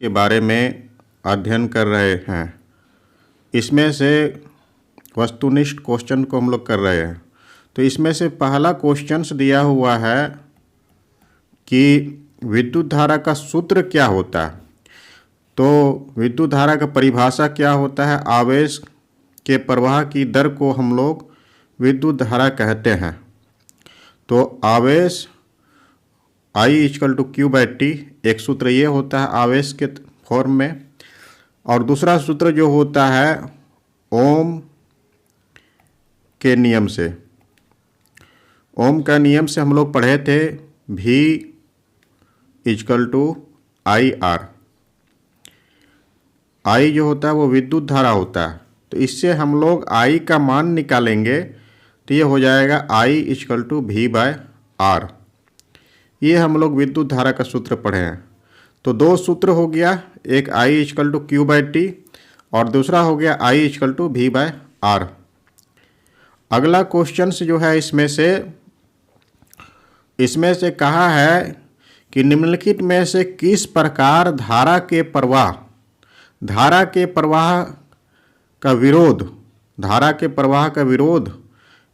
के बारे में अध्ययन कर रहे हैं। इसमें से वस्तुनिष्ठ क्वेश्चन को हम लोग कर रहे हैं। तो इसमें से पहला क्वेश्चंस दिया हुआ है कि विद्युत धारा का सूत्र क्या होता है। तो विद्युत धारा का परिभाषा क्या होता है, आवेश के प्रवाह की दर को हम लोग विद्युत धारा कहते हैं। तो आवेश I = Q/T, एक सूत्र ये होता है आवेश के फॉर्म में, और दूसरा सूत्र जो होता है ओम के नियम से। ओम का नियम से हम लोग पढ़े थे V = IR। I जो होता है वो विद्युत धारा होता है। तो इससे हम लोग I का मान निकालेंगे तो ये हो जाएगा I = V/R। ये हम लोग विद्युत धारा का सूत्र पढ़े हैं। तो दो सूत्र हो गया, एक I = Q/T और दूसरा हो गया I = V/R। अगला क्वेश्चन जो है इसमें से कहा है कि निम्नलिखित में से किस प्रकार धारा के प्रवाह का विरोध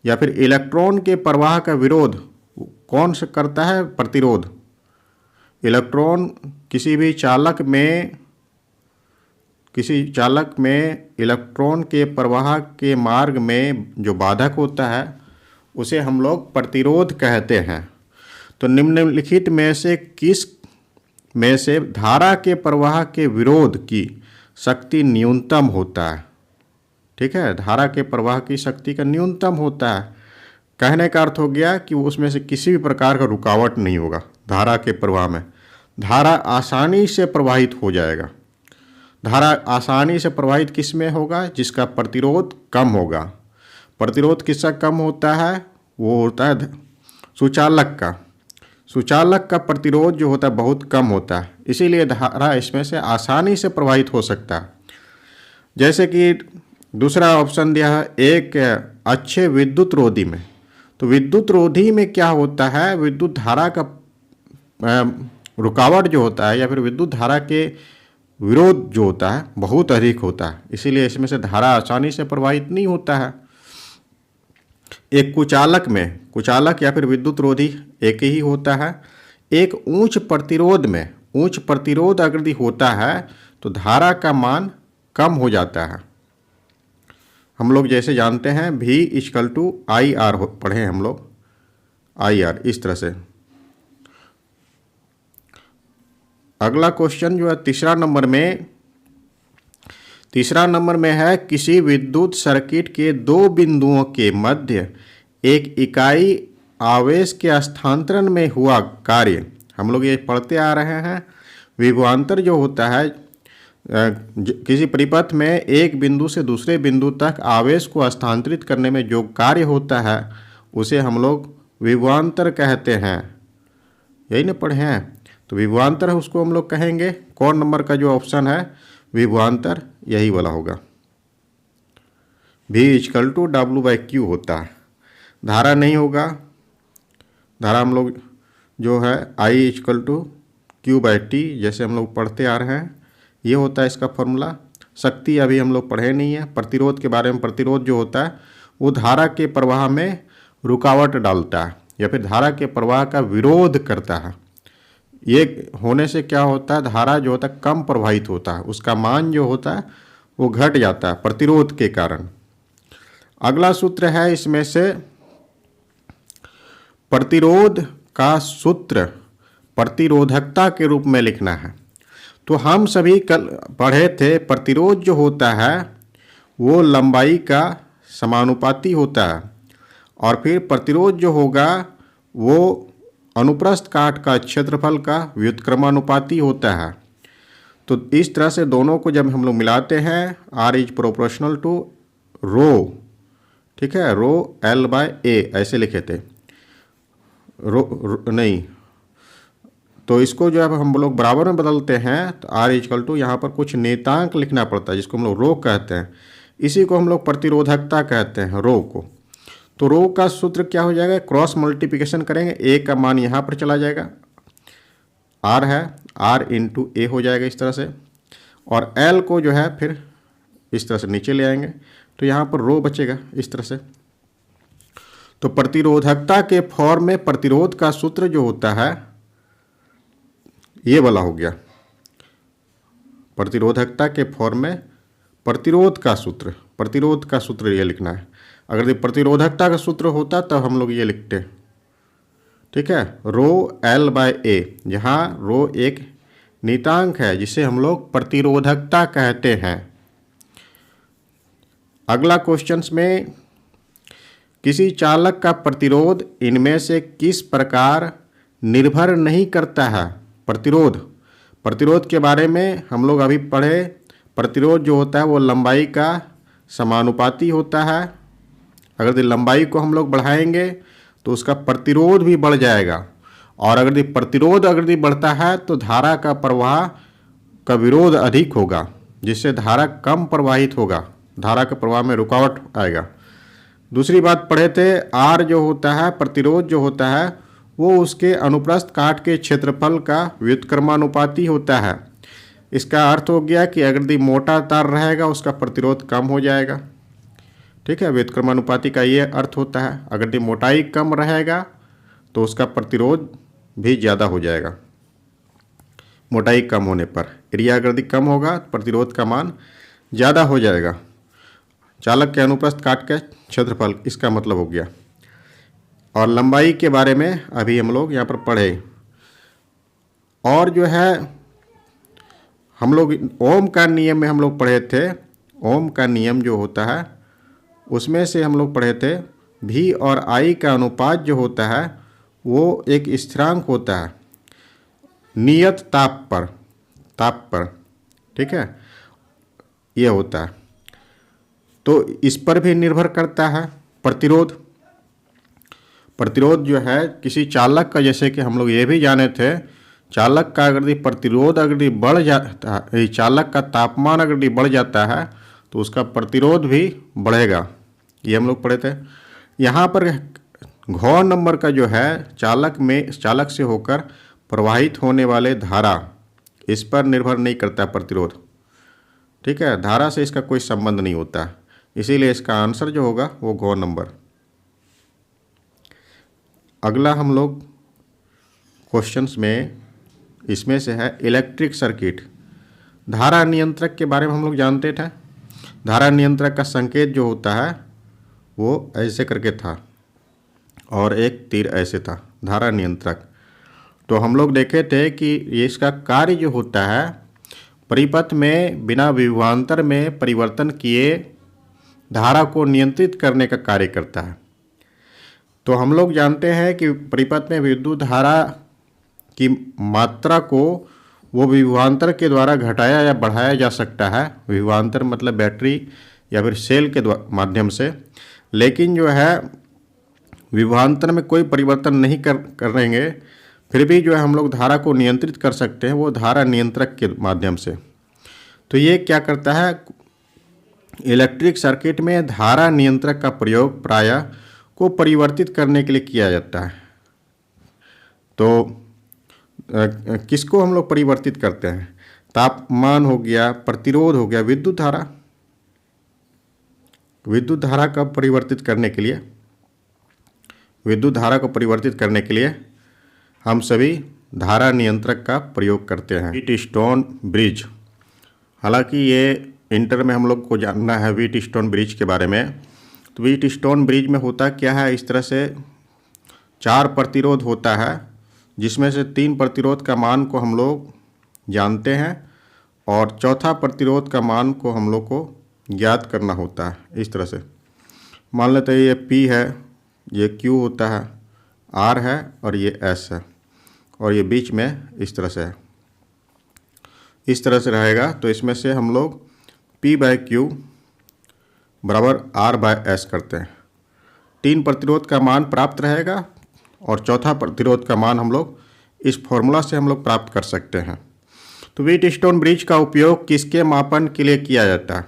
या फिर इलेक्ट्रॉन के प्रवाह का विरोध कौन से करता है, प्रतिरोध। इलेक्ट्रॉन किसी चालक में इलेक्ट्रॉन के प्रवाह के मार्ग में जो बाधक होता है उसे हम लोग प्रतिरोध कहते हैं। तो निम्नलिखित में से किस में से धारा के प्रवाह के विरोध की शक्ति न्यूनतम होता है। ठीक है, धारा के प्रवाह की शक्ति का न्यूनतम होता है। कहने का अर्थ हो गया कि उसमें से किसी भी प्रकार का रुकावट नहीं होगा धारा के प्रवाह में। धारा आसानी से प्रवाहित हो जाएगा। धारा आसानी से प्रवाहित किस में होगा, जिसका प्रतिरोध कम होगा। प्रतिरोध किसका कम होता है, वो होता है सुचालक का प्रतिरोध जो होता है बहुत कम होता है, इसीलिए धारा इसमें से आसानी से प्रवाहित हो सकता है। जैसे कि दूसरा ऑप्शन दिया है एक अच्छे विद्युत रोधी में। तो विद्युत रोधी में क्या होता है, विद्युत धारा का रुकावट जो होता है या फिर विद्युत धारा के विरोध जो होता है बहुत अधिक होता है, इसीलिए इसमें से धारा आसानी से प्रवाहित नहीं होता है। एक कुचालक या फिर विद्युत रोधी एक ही होता है। एक उच्च प्रतिरोध अगर होता है तो धारा का मान कम हो जाता है। हम लोग जैसे जानते हैं V = IR पढ़े हम लोग, IR इस तरह से। अगला क्वेश्चन जो है तीसरा नंबर में है किसी विद्युत सर्किट के दो बिंदुओं के मध्य एक इकाई आवेश के हस्तांतरण में हुआ कार्य। हम लोग ये पढ़ते आ रहे हैं। विभवांतर जो होता है किसी परिपथ में एक बिंदु से दूसरे बिंदु तक आवेश को हस्तांतरित करने में जो कार्य होता है उसे हम लोग विभवांतर कहते हैं। यही ना पढ़े हैं। तो विभवांतर है उसको हम लोग कहेंगे। कौन नंबर का जो ऑप्शन है विभवांतर, यही वाला होगा। V = W/Q होता है। धारा नहीं होगा। धारा हम लोग जो है I = Q/T जैसे हम लोग पढ़ते आ रहे हैं, ये होता है इसका फॉर्मूला। शक्ति अभी हम लोग पढ़े नहीं है। प्रतिरोध के बारे में, प्रतिरोध जो होता है वो धारा के प्रवाह में रुकावट डालता है या फिर धारा के प्रवाह का विरोध करता है। ये होने से क्या होता है, धारा जो होता है कम प्रवाहित होता है, उसका मान जो होता है वो घट जाता है प्रतिरोध के कारण। अगला सूत्र है इसमें से प्रतिरोध का सूत्र प्रतिरोधकता के रूप में लिखना है। तो हम सभी कल पढ़े थे प्रतिरोध जो होता है वो लंबाई का समानुपाती होता है और फिर प्रतिरोध जो होगा वो अनुप्रस्थ काट का क्षेत्रफल का व्युत्क्रमानुपाती होता है। तो इस तरह से दोनों को जब हम लोग मिलाते हैं R = ρ। ठीक है, ρ/L/A ऐसे लिखे थे। नहीं, तो इसको जो हम लोग बराबर में बदलते हैं तो R यहाँ पर कुछ नेतांक लिखना पड़ता है जिसको हम लोग रो कहते हैं। इसी को हम लोग प्रतिरोधकता कहते हैं, रो को। तो रो का सूत्र क्या हो जाएगा, क्रॉस मल्टीप्लिकेशन करेंगे, ए का मान यहाँ पर चला जाएगा, आर है R इंटू ए हो जाएगा इस तरह से, और L को जो है फिर इस तरह से नीचे ले आएंगे, तो यहाँ पर रो बचेगा इस तरह से। तो प्रतिरोधकता के फॉर्म में प्रतिरोध का सूत्र जो होता है ये वाला हो गया। प्रतिरोधकता के फॉर्म में प्रतिरोध का सूत्र ये लिखना है। अगर ये प्रतिरोधकता का सूत्र होता तब हम लोग ये लिखते हैं, ठीक है, रो L बाय ए, जहाँ रो एक नियतांक है जिसे हम लोग प्रतिरोधकता कहते हैं। अगला क्वेश्चंस में किसी चालक का प्रतिरोध इनमें से किस प्रकार निर्भर नहीं करता है। प्रतिरोध के बारे में हम लोग अभी पढ़े। प्रतिरोध जो होता है वो लंबाई का समानुपाती होता है। अगर ये लंबाई को हम लोग बढ़ाएंगे तो उसका प्रतिरोध भी बढ़ जाएगा, और अगर ये प्रतिरोध बढ़ता है तो धारा का प्रवाह का विरोध अधिक होगा, जिससे धारा कम प्रवाहित होगा, धारा के प्रवाह में रुकावट आएगा। दूसरी बात पढ़े थे, आर जो होता है प्रतिरोध जो होता है वो उसके अनुप्रस्थ काट के क्षेत्रफल का व्युत्क्रमानुपाती होता है। इसका अर्थ हो गया कि अगर मोटा तार रहेगा उसका प्रतिरोध कम हो जाएगा, ठीक है, व्युत्क्रमानुपाती का ये अर्थ होता है। अगर मोटाई कम रहेगा तो उसका प्रतिरोध भी ज़्यादा हो जाएगा। मोटाई कम होने पर एरिया अगर कम होगा प्रतिरोध का मान ज़्यादा हो जाएगा। चालक के अनुप्रस्थ काट के क्षेत्रफल, इसका मतलब हो गया। और लंबाई के बारे में अभी हम लोग यहाँ पर पढ़े। और जो है हम लोग ओम का नियम में हम लोग पढ़े थे। ओम का नियम जो होता है उसमें से हम लोग पढ़े थे V और I का अनुपात जो होता है वो एक स्थिरांक होता है नियत ताप पर, ठीक है, ये होता है। तो इस पर भी निर्भर करता है प्रतिरोध जो है किसी चालक का, जैसे कि हम लोग ये भी जाने थे, चालक का अगर प्रतिरोध बढ़ जाता है, चालक का तापमान अगर बढ़ जाता है तो उसका प्रतिरोध भी बढ़ेगा, ये हम लोग पढ़े थे। यहाँ पर घ नंबर का जो है चालक से होकर प्रवाहित होने वाले धारा, इस पर निर्भर नहीं करता प्रतिरोध, ठीक है, धारा से इसका कोई संबंध नहीं होता, इसीलिए इसका आंसर जो होगा वो घ नंबर। अगला हम लोग क्वेश्चंस में इसमें से है इलेक्ट्रिक सर्किट। धारा नियंत्रक के बारे में हम लोग जानते थे। धारा नियंत्रक का संकेत जो होता है वो ऐसे करके था और एक तीर ऐसे था, धारा नियंत्रक। तो हम लोग देखे थे कि ये इसका कार्य जो होता है परिपथ में बिना विभवांतर में परिवर्तन किए धारा को नियंत्रित करने का कार्य करता है। तो हम लोग जानते हैं कि परिपथ में विद्युत धारा की मात्रा को वो विभवांतर के द्वारा घटाया या बढ़ाया जा सकता है। विभवांतर मतलब बैटरी या फिर सेल के माध्यम से। लेकिन जो है विभवांतर में कोई परिवर्तन नहीं करेंगे, फिर भी जो है हम लोग धारा को नियंत्रित कर सकते हैं, वो धारा नियंत्रक के माध्यम से। तो ये क्या करता है, इलेक्ट्रिक सर्किट में धारा नियंत्रक का प्रयोग प्रायः को परिवर्तित करने के लिए किया जाता है। तो किसको हम लोग परिवर्तित करते हैं, तापमान हो गया, प्रतिरोध हो गया, विद्युत धारा का परिवर्तित करने के लिए हम सभी धारा नियंत्रक का प्रयोग करते हैं। व्हीटस्टोन ब्रिज, हालांकि ये इंटर में हम लोग को जानना है व्हीटस्टोन ब्रिज के बारे में। तो व्हीटस्टोन ब्रिज में होता क्या है, इस तरह से 4 प्रतिरोध होता है, जिसमें से 3 प्रतिरोध का मान को हम लोग जानते हैं और चौथा प्रतिरोध का मान को हम लोग को ज्ञात करना होता है। इस तरह से मान लेते हैं ये P है, ये Q होता है, R है और ये S है, और ये बीच में इस तरह से है, इस तरह से रहेगा। तो इसमें से हम लोग P/Q बराबर R/S करते हैं। 3 प्रतिरोध का मान प्राप्त रहेगा और चौथा प्रतिरोध का मान हम लोग इस फॉर्मूला से हम लोग प्राप्त कर सकते हैं। तो व्हीटस्टोन ब्रिज का उपयोग किसके मापन के लिए किया जाता है,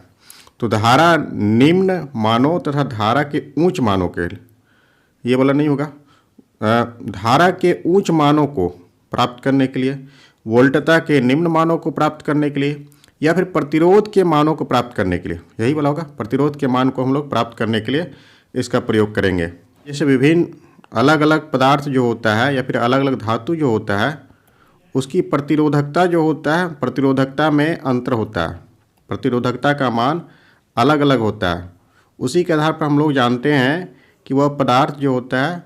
तो धारा निम्न मानों तथा धारा के उच्च मानों के लिए, ये वाला नहीं होगा, धारा के उच्च मानों को प्राप्त करने के लिए वोल्टता के निम्न मानों को प्राप्त करने के लिए या फिर प्रतिरोध के मानों को प्राप्त करने के लिए, यही बोला होगा, प्रतिरोध के मान को हम लोग प्राप्त करने के लिए इसका प्रयोग करेंगे। जैसे विभिन्न अलग अलग पदार्थ जो होता है या फिर अलग अलग धातु जो होता है उसकी प्रतिरोधकता जो होता है, प्रतिरोधकता में अंतर होता है, प्रतिरोधकता का मान अलग अलग होता है। उसी के आधार पर हम लोग जानते हैं कि वह पदार्थ जो होता है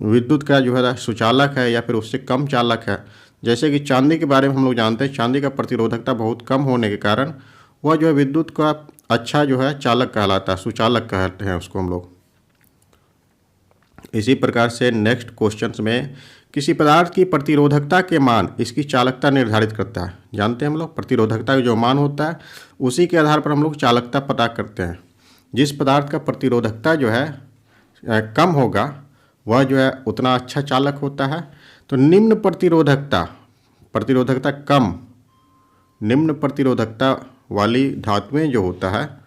विद्युत का जो है सुचालक है या फिर उससे कम चालक है। जैसे कि चांदी के बारे में हम लोग जानते हैं, चांदी का प्रतिरोधकता बहुत कम होने के कारण वह जो है विद्युत का अच्छा जो है चालक कहलाता है, सुचालक कहते हैं उसको हम लोग। इसी प्रकार से नेक्स्ट क्वेश्चन में किसी पदार्थ की प्रतिरोधकता के मान इसकी चालकता निर्धारित करता है। जानते हैं हम लोग प्रतिरोधकता का जो मान होता है उसी के आधार पर हम लोग चालकता पता करते हैं। जिस पदार्थ का प्रतिरोधकता जो है कम होगा वह जो है उतना अच्छा चालक होता है। तो निम्न प्रतिरोधकता कम, निम्न प्रतिरोधकता वाली धातुएं जो होता है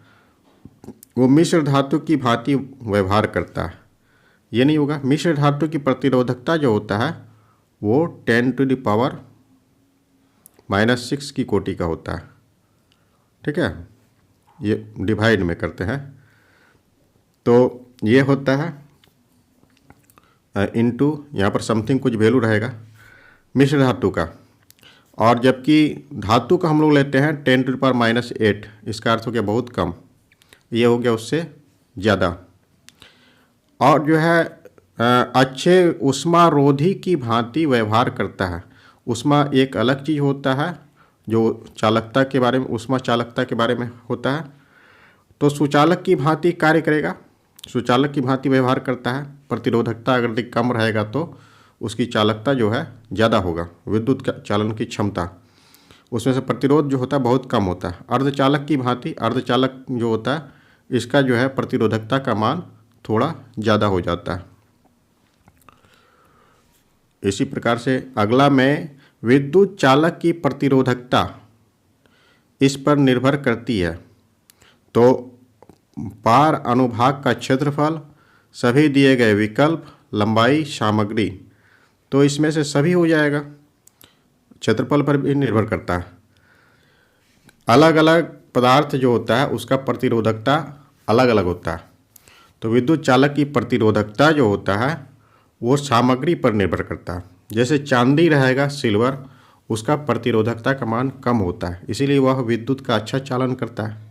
वो मिश्र धातु की भांति व्यवहार करता है। ये नहीं होगा, मिश्र धातु की प्रतिरोधकता जो होता है वो 10⁻⁻⁶ की कोटि का होता है। ठीक है, ये डिवाइड में करते हैं तो ये होता है इनटू, यहाँ पर समथिंग कुछ वैल्यू रहेगा मिश्र धातु का, और जबकि धातु का हम लोग लेते हैं 10⁻⁸, इसका अर्थ हो गया बहुत कम, ये हो गया उससे ज़्यादा। और जो है अच्छे ऊष्मारोधी की भांति व्यवहार करता है। ऊष्मा एक अलग चीज़ होता है जो चालकता के बारे में, ऊष्मा चालकता के बारे में होता है। तो सुचालक की भांति कार्य करेगा, सुचालक की भांति व्यवहार करता है। प्रतिरोधकता अगर अधिक कम रहेगा तो उसकी चालकता जो है ज़्यादा होगा, विद्युत का चालन की क्षमता उसमें से प्रतिरोध जो होता है बहुत कम होता है। अर्धचालक की भांति, अर्धचालक जो होता है इसका जो है प्रतिरोधकता का मान थोड़ा ज़्यादा हो जाता है। इसी प्रकार से अगला में विद्युत चालक की प्रतिरोधकता इस पर निर्भर करती है। तो पार अनुभाग का क्षेत्रफल, सभी दिए गए विकल्प, लंबाई, सामग्री, तो इसमें से सभी हो जाएगा। क्षेत्रफल पर भी निर्भर करता है। अलग अलग पदार्थ जो होता है उसका प्रतिरोधकता अलग अलग होता है। तो विद्युत चालक की प्रतिरोधकता जो होता है वो सामग्री पर निर्भर करता है। जैसे चांदी रहेगा, सिल्वर, उसका प्रतिरोधकता का मान कम होता है, इसीलिए वह विद्युत का अच्छा चालन करता है।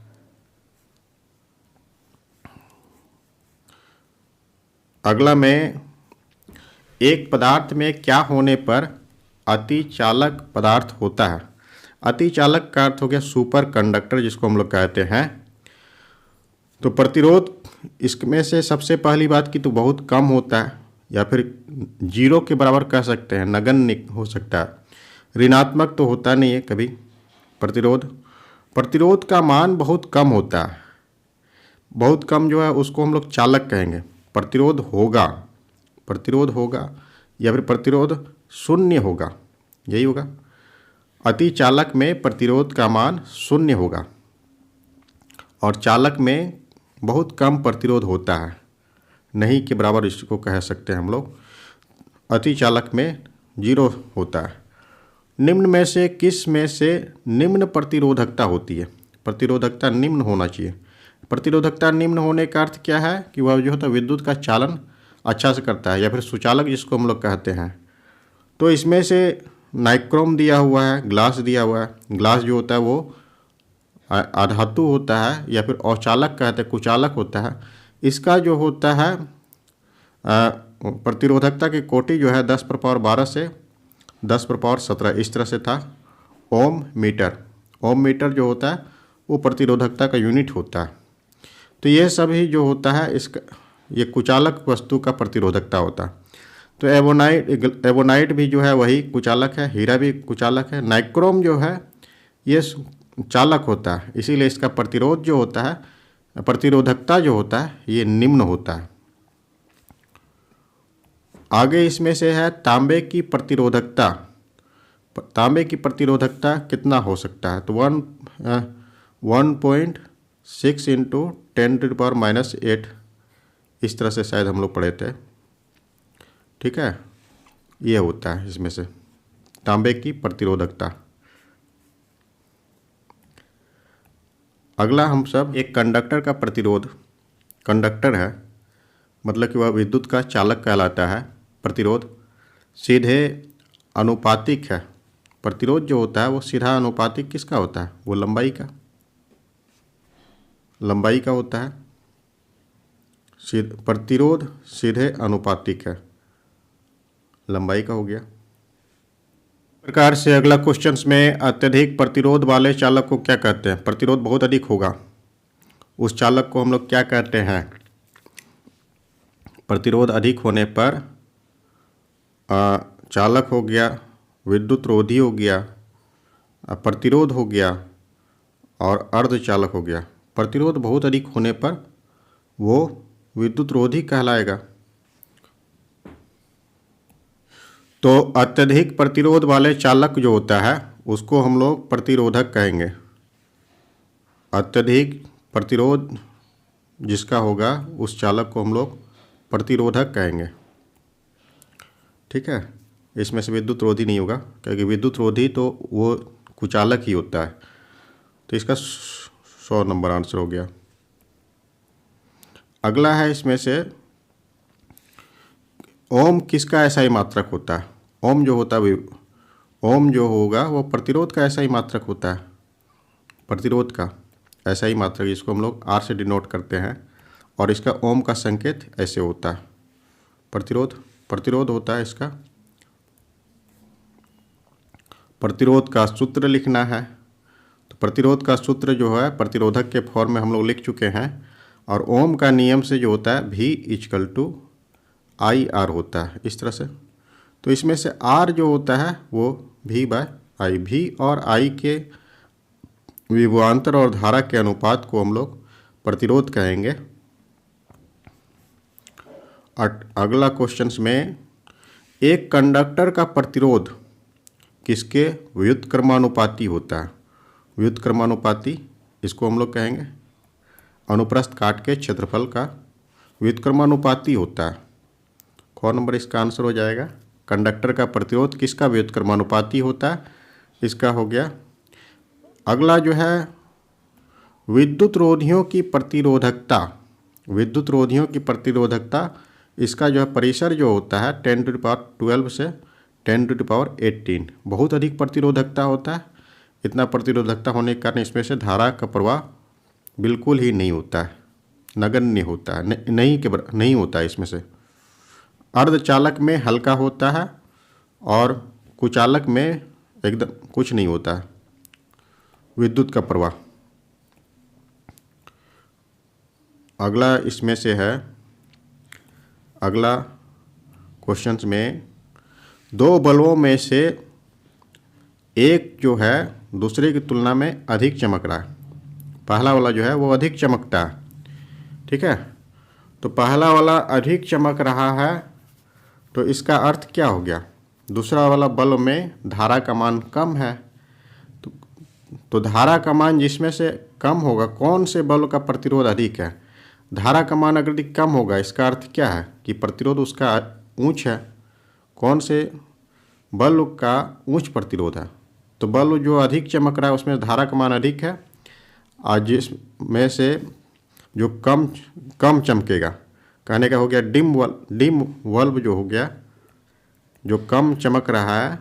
अगला में एक पदार्थ में क्या होने पर अतिचालक पदार्थ होता है। अतिचालक का अर्थ हो गया सुपर कंडक्टर, जिसको हम लोग कहते हैं। तो प्रतिरोध इसमें से सबसे पहली बात की तो बहुत कम होता है या फिर जीरो के बराबर कह सकते हैं, नगण्य हो सकता है। ऋणात्मक तो होता नहीं है कभी। प्रतिरोध का मान बहुत कम होता है, बहुत कम जो है उसको हम लोग चालक कहेंगे। प्रतिरोध होगा या फिर प्रतिरोध शून्य होगा, यही होगा। अति चालक में प्रतिरोध का मान शून्य होगा और चालक में बहुत कम प्रतिरोध होता है, नहीं के बराबर इसको कह सकते हैं हम लोग। अति चालक में जीरो होता है। निम्न में से किस में से निम्न प्रतिरोधकता होती है। प्रतिरोधकता निम्न होना चाहिए। प्रतिरोधकता निम्न होने का अर्थ क्या है कि वह जो होता है विद्युत का चालन अच्छा से करता है या फिर सुचालक जिसको हम लोग कहते हैं। तो इसमें से नाइक्रोम दिया हुआ है, ग्लास दिया हुआ है। ग्लास जो होता है वो अधातु होता है या फिर अचालक कहते हैं, कुचालक होता है। इसका जो होता है प्रतिरोधकता की कोटि जो है 10⁻12 से 10⁻17 इस तरह से था। ओम मीटर जो होता है वो प्रतिरोधकता का यूनिट होता है। तो ये सभी जो होता है इसका, ये कुचालक वस्तु का प्रतिरोधकता होता है। तो एवोनाइट भी जो है वही कुचालक है, हीरा भी कुचालक है। नाइक्रोम जो है ये चालक होता है, इसीलिए इसका प्रतिरोध जो होता है, प्रतिरोधकता जो होता है ये निम्न होता है। आगे इसमें से है तांबे की प्रतिरोधकता। तांबे की प्रतिरोधकता कितना हो सकता है। तो 1.6 × 10⁻⁸ इस तरह से शायद हम लोग पढ़े थे। ठीक है, ये होता है इसमें से तांबे की प्रतिरोधकता। अगला हम सब एक कंडक्टर का प्रतिरोध, कंडक्टर है मतलब कि वह विद्युत का चालक कहलाता है। प्रतिरोध सीधे अनुपातिक है। प्रतिरोध जो होता है वो सीधा अनुपातिक किसका होता है? वो लंबाई का, लंबाई का होता है। प्रतिरोध सीधे अनुपातिक है, लंबाई का हो गया। प्रकार से अगला क्वेश्चंस में अत्यधिक प्रतिरोध वाले चालक को क्या कहते हैं? प्रतिरोध बहुत अधिक होगा उस चालक को हम लोग क्या कहते हैं? प्रतिरोध अधिक होने पर चालक हो गया, विद्युत रोधी हो गया, प्रतिरोध हो गया और अर्धचालक हो गया। प्रतिरोध बहुत अधिक होने पर वो विद्युत रोधी कहलाएगा। तो अत्यधिक प्रतिरोध वाले चालक जो होता है उसको हम लोग प्रतिरोधक कहेंगे। अत्यधिक प्रतिरोध जिसका होगा उस चालक को हम लोग प्रतिरोधक कहेंगे। ठीक है, इसमें से विद्युत रोधी नहीं होगा क्योंकि विद्युत रोधी तो वो कुचालक ही होता है। तो इसका 100 नंबर आंसर हो गया। अगला है इसमें से ओम किसका ऐसा ही मात्रक होता है? ओम जो होता है, ओम जो होगा वो प्रतिरोध का ऐसा ही मात्रक होता है। प्रतिरोध का ऐसा ही मात्रक, जिसको हम लोग R से डिनोट करते हैं और इसका ओम का संकेत ऐसे होता है। प्रतिरोध होता है इसका। प्रतिरोध का सूत्र लिखना है तो प्रतिरोध का सूत्र जो है प्रतिरोधक के फॉर्म में हम लोग लिख चुके हैं और ओम का नियम से जो होता है V=IR होता है, इस तरह से। तो इसमें से R जो होता है वो V/I, V और I के विभवांतर और धारा के अनुपात को हम लोग प्रतिरोध कहेंगे। अगला क्वेश्चंस में एक कंडक्टर का प्रतिरोध किसके व्युत्क्रमानुपाती होता है? व्युत्क्रमानुपाती इसको हम लोग कहेंगे। अनुप्रस्थ काट के क्षेत्रफल का व्युत्क्रमानुपाती होता है। कौन नंबर इसका आंसर हो जाएगा? कंडक्टर का प्रतिरोध किसका व्युत्क्रमानुपाती होता है? इसका हो गया। अगला जो है विद्युत रोधियों की प्रतिरोधकता। विद्युत रोधियों की प्रतिरोधकता, इसका जो है परिसर जो होता है 10⁻12 से 10⁻18 बहुत अधिक प्रतिरोधकता होता है। इतना प्रतिरोधकता होने के कारण इसमें से धारा का प्रवाह बिल्कुल ही नहीं होता है, नगण्य होता है, नहीं होता है इसमें से। अर्धचालक में हल्का होता है और कुचालक में एकदम कुछ नहीं होता है विद्युत का प्रवाह। अगला इसमें से है, अगला क्वेश्चंस में दो बल्बों में से एक जो है दूसरे की तुलना में अधिक चमक रहा है। पहला वाला जो है वो अधिक चमकता है, ठीक है। तो पहला वाला अधिक चमक रहा है तो इसका अर्थ क्या हो गया? दूसरा वाला बल्ब में धारा का मान कम है। तो धारा का मान जिसमें से कम होगा, कौन से बल्ब का प्रतिरोध अधिक है? धारा का मान अगर अधिक कम होगा इसका अर्थ क्या है कि प्रतिरोध उसका उच्च है। कौन से बल्ब का उच्च प्रतिरोध है? तो बल्ब जो अधिक चमक रहा है उसमें धारा का मान अधिक है और जिसमें से जो कम चमकेगा, कहने का हो गया डिम बल्ब जो हो गया, जो कम चमक रहा है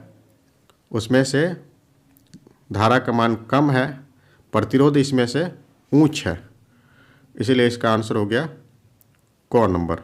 उसमें से धारा का मान कम है, प्रतिरोध इसमें से ऊंच है, इसीलिए इसका आंसर हो गया क नंबर।